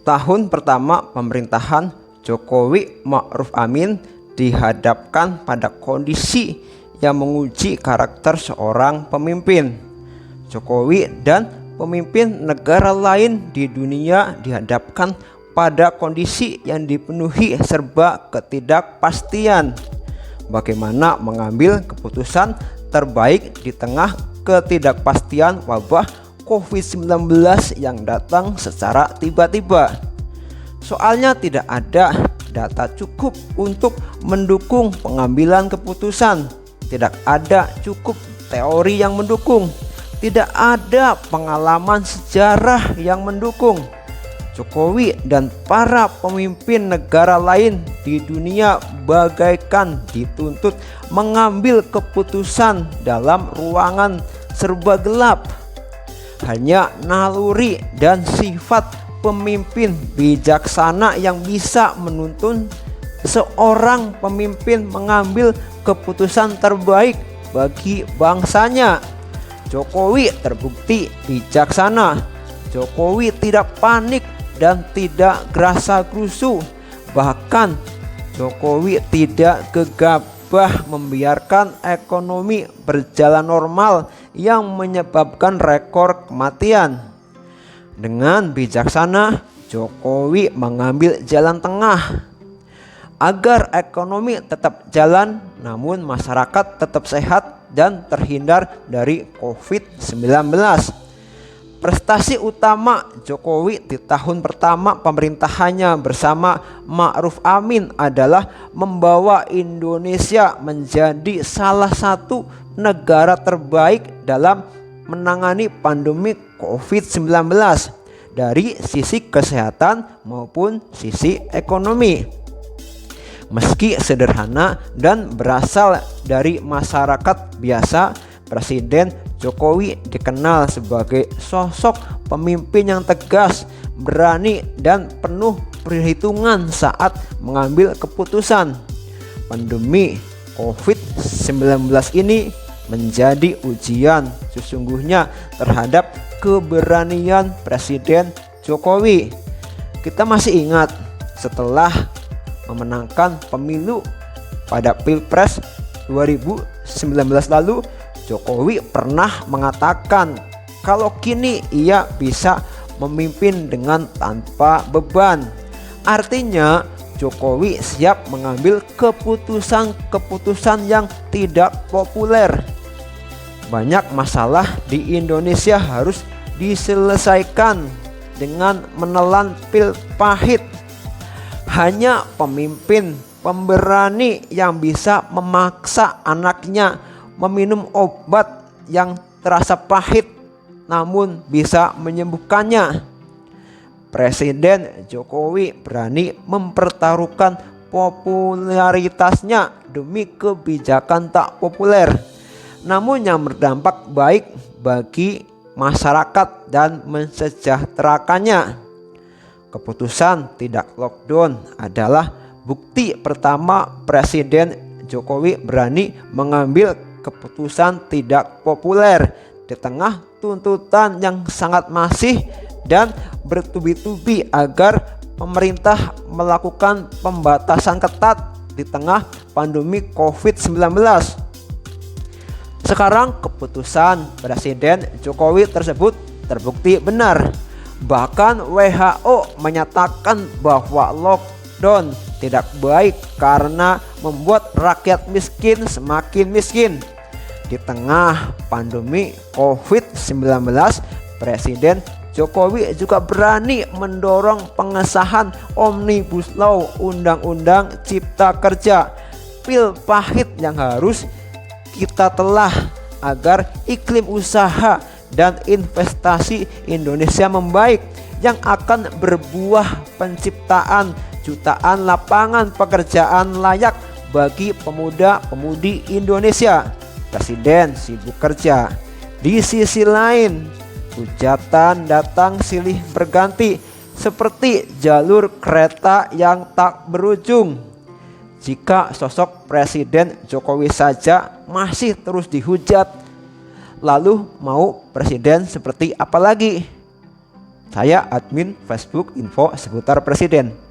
tahun pertama pemerintahan Jokowi Ma'ruf Amin dihadapkan pada kondisi yang menguji karakter seorang pemimpin. Jokowi dan pemimpin negara lain di dunia dihadapkan pada kondisi yang dipenuhi serba ketidakpastian. Bagaimana mengambil keputusan terbaik di tengah ketidakpastian wabah COVID-19 yang datang secara tiba-tiba. Soalnya tidak ada data cukup untuk mendukung pengambilan keputusan. Tidak ada cukup teori yang mendukung. Tidak ada pengalaman sejarah yang mendukung. Jokowi dan para pemimpin negara lain di dunia bagaikan dituntut mengambil keputusan dalam ruangan serba gelap. Hanya naluri dan sifat pemimpin bijaksana yang bisa menuntun seorang pemimpin mengambil keputusan terbaik bagi bangsanya. Jokowi terbukti bijaksana. Jokowi tidak panik dan tidak gerasa-gerusu. Bahkan Jokowi tidak gegabah membiarkan ekonomi berjalan normal yang menyebabkan rekor kematian. Dengan bijaksana, Jokowi mengambil jalan tengah agar ekonomi tetap jalan namun masyarakat tetap sehat dan terhindar dari COVID-19. Prestasi utama Jokowi di tahun pertama pemerintahannya bersama Ma'ruf Amin adalah membawa Indonesia menjadi salah satu negara terbaik dalam menangani pandemi COVID-19 dari sisi kesehatan maupun sisi ekonomi. Meski sederhana dan berasal dari masyarakat biasa, Presiden Jokowi dikenal sebagai sosok pemimpin yang tegas, berani, dan penuh perhitungan saat mengambil keputusan. Pandemi COVID-19 ini menjadi ujian sesungguhnya terhadap keberanian Presiden Jokowi. Kita masih ingat setelah memenangkan pemilu pada Pilpres 2019 lalu, Jokowi pernah mengatakan kalau kini ia bisa memimpin dengan tanpa beban. Artinya Jokowi siap mengambil keputusan-keputusan yang tidak populer. Banyak masalah di Indonesia harus diselesaikan dengan menelan pil pahit. Hanya pemimpin pemberani yang bisa memaksa anaknya meminum obat yang terasa pahit namun bisa menyembuhkannya. Presiden Jokowi berani mempertaruhkan popularitasnya demi kebijakan tak populer, namun yang berdampak baik bagi masyarakat dan mensejahterakannya. Keputusan tidak lockdown adalah bukti pertama Presiden Jokowi berani mengambil keputusan tidak populer di tengah tuntutan yang sangat masif dan bertubi-tubi agar pemerintah melakukan pembatasan ketat di tengah pandemi COVID-19. Sekarang keputusan Presiden Jokowi tersebut terbukti benar. Bahkan WHO menyatakan bahwa lockdown tidak baik karena membuat rakyat miskin semakin miskin. Di tengah pandemi COVID-19, Presiden Jokowi juga berani mendorong pengesahan Omnibus Law Undang-Undang Cipta Kerja, pil pahit yang harus kita telah agar iklim usaha dan investasi Indonesia membaik yang akan berbuah penciptaan jutaan lapangan pekerjaan layak bagi pemuda-pemudi Indonesia. Presiden sibuk kerja. Di sisi lain, hujatan datang silih berganti seperti jalur kereta yang tak berujung. Jika sosok Presiden Jokowi saja masih terus dihujat, lalu mau presiden seperti apa lagi? Saya admin Facebook info seputar Presiden.